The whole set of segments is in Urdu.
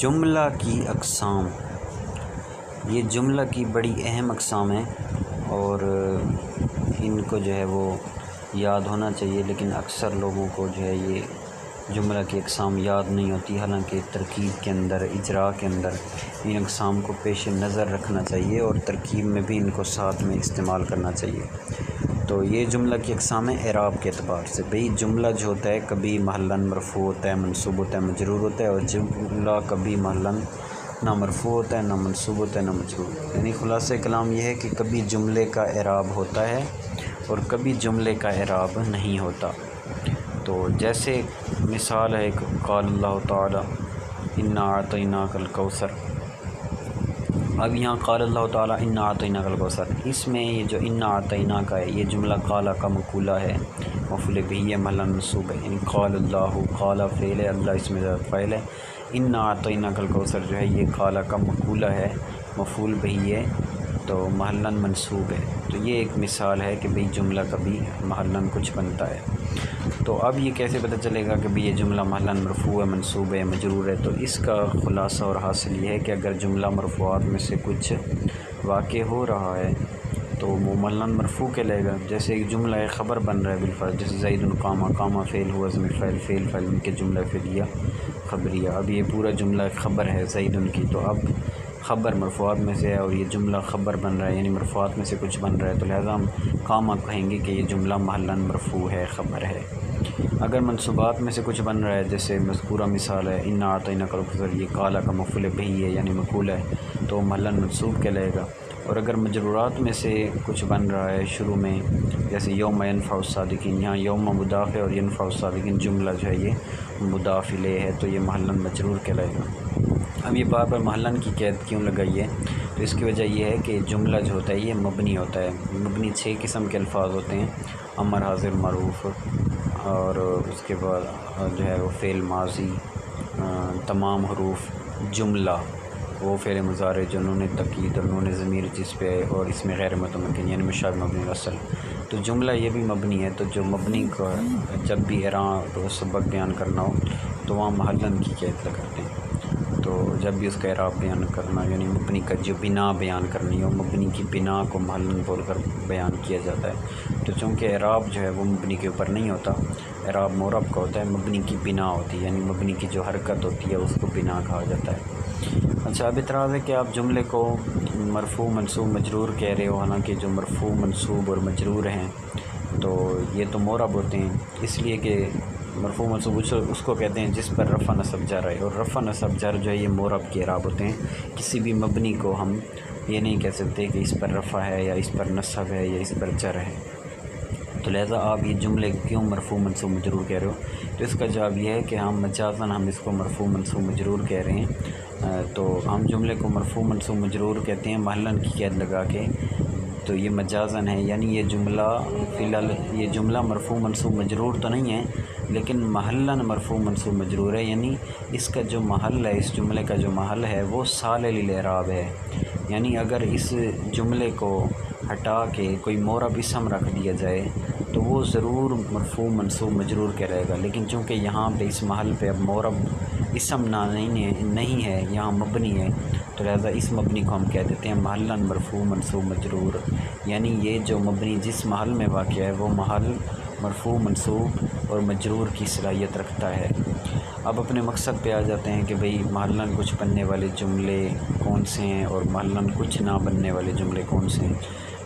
جملہ کی اقسام، یہ جملہ کی بڑی اہم اقسام ہیں اور ان کو جو ہے وہ یاد ہونا چاہیے، لیکن اکثر لوگوں کو جو ہے یہ جملہ کی اقسام یاد نہیں ہوتی، حالانکہ ترکیب کے اندر، اجراء کے اندر ان اقسام کو پیش نظر رکھنا چاہیے اور ترکیب میں بھی ان کو ساتھ میں استعمال کرنا چاہیے۔ تو یہ جملہ کی اقسام ہے اعراب کے اعتبار سے۔ بھئی جملہ جو ہوتا ہے کبھی محلاً مرفوع ہوتا ہے، منصوب ہوتا ہے، مجرور ہوتا ہے، اور جملہ کبھی محلاً نہ مرفوع ہوتا ہے، نہ منصوب ہوتا ہے، نہ مجرور۔ یعنی خلاصہ کلام یہ ہے کہ کبھی جملے کا اعراب ہوتا ہے اور کبھی جملے کا اعراب نہیں ہوتا۔ تو جیسے مثال ہے کہ قال اللہ تعالیٰ انا اعطیناک الکوثر۔ اب یہاں قال اللہ تعالیٰ انا اعطیناک الکوثر، اس میں یہ جو انا اعطیناک ہے یہ جملہ قال کا مقولہ ہے، مفعول بہ ہے، محلاً منصوب ہے، یعنی قال اللہ، قال فعل ہے، اللہ اس میں فاعل ہے، انا اعطیناک الکوثر جو ہے یہ قال کا مقولہ ہے، مفعول بہ ہے، تو محلاً منصوب ہے۔ تو یہ ایک مثال ہے کہ بھئی جملہ کبھی محلاً کچھ بنتا ہے۔ تو اب یہ کیسے پتہ چلے گا کہ بھئی یہ جملہ محلاً مرفوع ہے، منصوب ہے، مجرور ہے؟ تو اس کا خلاصہ اور حاصل یہ ہے کہ اگر جملہ مرفوعات میں سے کچھ واقع ہو رہا ہے تو وہ محلاً مرفوع کہلائے گا۔ جیسے ایک جملہ خبر بن رہا ہے بالفرض، جیسے زید قام، قام فعل ہوا، ضمیر فاعل، فعل ان کے جملہ فعلیہ خبریہ۔ اب یہ پورا جملہ خبر ہے زید کی، تو اب خبر مرفوعات میں سے ہے اور یہ جملہ خبر بن رہا ہے، یعنی مرفوعات میں سے کچھ بن رہا ہے، تو لہذا ہم قام کہیں گے کہ یہ جملہ محلاً مرفوع ہے، خبر ہے۔ اگر منصوبات میں سے کچھ بن رہا ہے، جیسے مذکورہ مثال ہے انا اعطیناک الکوثر، یہ قال کا مفعول بہ ہے یعنی مقول ہے، تو محلاً منصوب کہلائے گا۔ اور اگر مجرورات میں سے کچھ بن رہا ہے شروع میں، جیسے یوم ینفع الصادقین، یہاں یوم مضاف ہے اور ینفع الصادقین جملہ جو ہے یہ مضاف الیہ ہے، تو یہ محلاً مجرور کہلائے گا۔ اب یہ بار بار محلاً کی قید کیوں لگائی ہے؟ تو اس کی وجہ یہ ہے کہ جملہ جو ہوتا ہے یہ مبنی ہوتا ہے۔ مبنی 6 قسم کے الفاظ ہوتے ہیں، امر، حاضر، معروف، اور اس کے بعد جو ہے وہ فعل ماضی، تمام حروف، جملہ، وہ فعل مضارع جو نون تاکید اور نون ضمیر جس پہ، اور اس میں غیر متمکن یعنی مشابہ مبنی الاصل۔ تو جملہ یہ بھی مبنی ہے، تو جو مبنی کو جب بھی اعراب و سبق بیان کرنا ہو تو وہاں محلاً کی قید لگاتے ہیں۔ تو جب بھی اس کا اعراب بیان کرنا یعنی مبنی کا جو بنا بیان کرنی ہو، مبنی کی بنا کو محلاً بول کر بیان کیا جاتا ہے۔ تو چونکہ اعراب جو ہے وہ مبنی کے اوپر نہیں ہوتا، اعراب معرب کا ہوتا ہے، مبنی کی بنا ہوتی ہے، یعنی مبنی کی جو حرکت ہوتی ہے اس کو بنا کہا جاتا ہے۔ اچھا، اب اعتراض ہے کہ آپ جملے کو مرفوع، منصوب، مجرور کہہ رہے ہو، حالانکہ جو مرفوع، منصوب اور مجرور ہیں تو یہ تو معرب ہوتے ہیں، اس لیے کہ مرفوع، منصوب اس کو کہتے ہیں جس پر رفع نصب جر ہے، اور رفع نصب جر جو ہے یہ معرب کے اعراب ہوتے ہیں۔ کسی بھی مبنی کو ہم یہ نہیں کہہ سکتے کہ اس پر رفع ہے یا اس پر نصب ہے یا اس پر جر ہے۔ تو لہذا آپ یہ جملے کیوں مرفوع، منصوب، مجرور کہہ رہے ہو؟ تو اس کا جواب یہ ہے کہ ہم مجازاً ہم اس کو مرفوع، منصوب، مجرور کہہ رہے ہیں۔ تو ہم جملے کو مرفوع، منصوب، مجرور کہتے ہیں محلاً کی قید لگا کے، تو یہ مجازاً ہے، یعنی یہ جملہ فی الحال یہ جملہ مرفوع، منصوب، مجرور تو نہیں ہے، لیکن محلاً مرفوع، منصوب، مجرور ہے، یعنی اس کا جو محل ہے، اس جملے کا جو محل ہے وہ صالح للاعراب ہے۔ یعنی اگر اس جملے کو ہٹا کے کوئی معرب اسم رکھ دیا جائے تو وہ ضرور مرفوع، منصوب، مجرور کہلائے گا، لیکن چونکہ یہاں پہ اس محل پہ اب معرب اسم نہیں ہے، یہاں مبنی ہے، تو لہذا اس مبنی کو ہم کہہ دیتے ہیں محلاً مرفوع، منصوب، مجرور، یعنی یہ جو مبنی جس محل میں واقع ہے وہ محل مرفوع، منصوب اور مجرور کی صلاحیت رکھتا ہے۔ اب اپنے مقصد پہ آ جاتے ہیں کہ بھئی محلاً کچھ بننے والے جملے کون سے ہیں اور محلاً کچھ نہ بننے والے جملے کون سے ہیں۔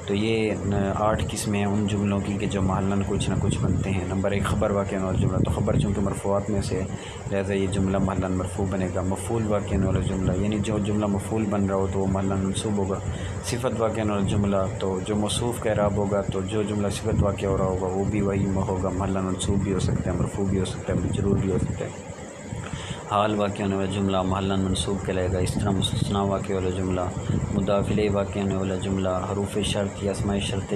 تو یہ 8 قسمیں ہیں ان جملوں کی کہ جو محلاً کچھ نہ کچھ بنتے ہیں۔ نمبر 1 خبر واقع ہونے والا جملہ، تو خبر چونکہ مرفوعات میں سے ہے لہذا یہ جملہ محلاً مرفوع بنے گا۔ مفعول واقع ہونے والا جملہ، یعنی جو جملہ مفعول بن رہا ہو تو وہ محلاً منصوب ہوگا۔ صفت واقع ہونے والا جملہ، تو جو موصوف کا اعراب ہوگا تو جو جملہ صفت واقع ہو رہا ہوگا وہ بھی وہی ہوگا، محلاً منصوب بھی ہو سکتا ہے، مرفوع بھی ہو سکتا ہے، مجرور بھی ہو سکتا ہے۔ حال واقع ہونے والا جملہ محلاً منصوب کہلائے گا۔ اس طرح مستثنیٰ واقع والا جملہ، مضاف الیہ واقع ہونے والا جملہ، حروف شرط یا اسماء شرط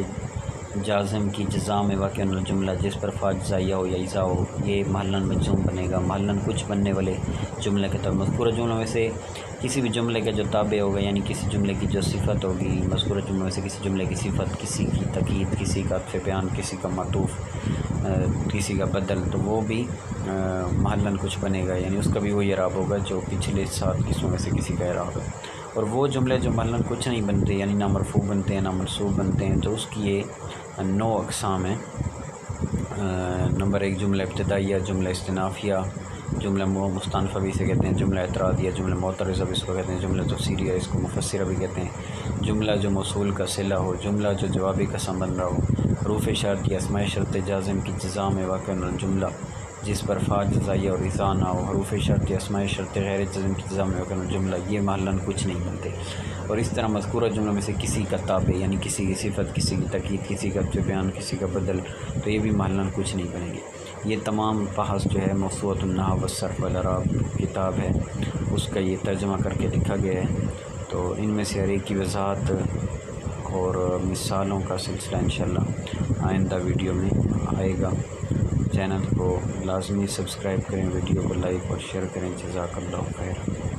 جازم کی جزا میں واقع ہونے والا جملہ جس پر فا جزائیہ ہو یا اضا ہو، یہ محلاً مجزوم بنے گا۔ محلاً کچھ بننے والے جملے کے طور مذکورہ جملوں میں سے کسی بھی جملے کا جو تابع ہوگا، یعنی کسی جملے کی جو صفت ہوگی، مذکورہ جملوں میں سے کسی جملے کی صفت، کسی کی تاکید، کسی کا عطف بیان، کسی کا معطوف، کسی کا بدل تو وہ بھی محلاً کچھ بنے گا، یعنی اس کا بھی وہی اعراب ہوگا جو پچھلے 7 قسموں میں سے کسی کا اعراب ہے۔ اور وہ جملے جو محلاً کچھ نہیں بنتے، یعنی نہ مرفوع بنتے ہیں نہ منصوب بنتے ہیں، تو اس کی یہ 9 اقسام ہیں۔ نمبر 1 جملہ ابتدائیہ، جملہ استنافیہ، جملہ مستانفہ بھی اسے کہتے ہیں، جملہ اعتراضیہ، جملہ معترضہ بھی اس کو کہتے ہیں، جملہ تفسیریہ اس کو مفسرہ بھی کہتے ہیں، جملہ جو موصول کا صلہ ہو، جملہ جو جوابی قسم بن رہا ہو، حروف شرط یا اسماء شرط جازم کی جزا میں واقع جملہ جس پر فا جزائیہ اور اذا نہ ہو، حروف شرط یا اسماء شرط غیر جازم کی جزا میں واقع جملہ، یہ محلاً کچھ نہیں بنتے۔ اور اس طرح مذکورہ جملوں میں سے کسی کا تابع، یعنی کسی کی صفت، کسی کی تاکید، کسی کا بیان، کسی کا بدل، تو یہ بھی محلاً کچھ نہیں بنیں گے۔ یہ تمام بحث جو ہے موسوعۃ النحو والصرف والاعراب کتاب ہے، اس کا یہ ترجمہ کر کے لکھا گیا ہے۔ تو ان میں سے ہر ایک کی وضاحت اور مثالوں کا سلسلہ انشاءاللہ آئندہ ویڈیو میں آئے گا۔ چینل کو لازمی سبسکرائب کریں، ویڈیو کو لائک اور شیئر کریں۔ جزاک اللہ خیر۔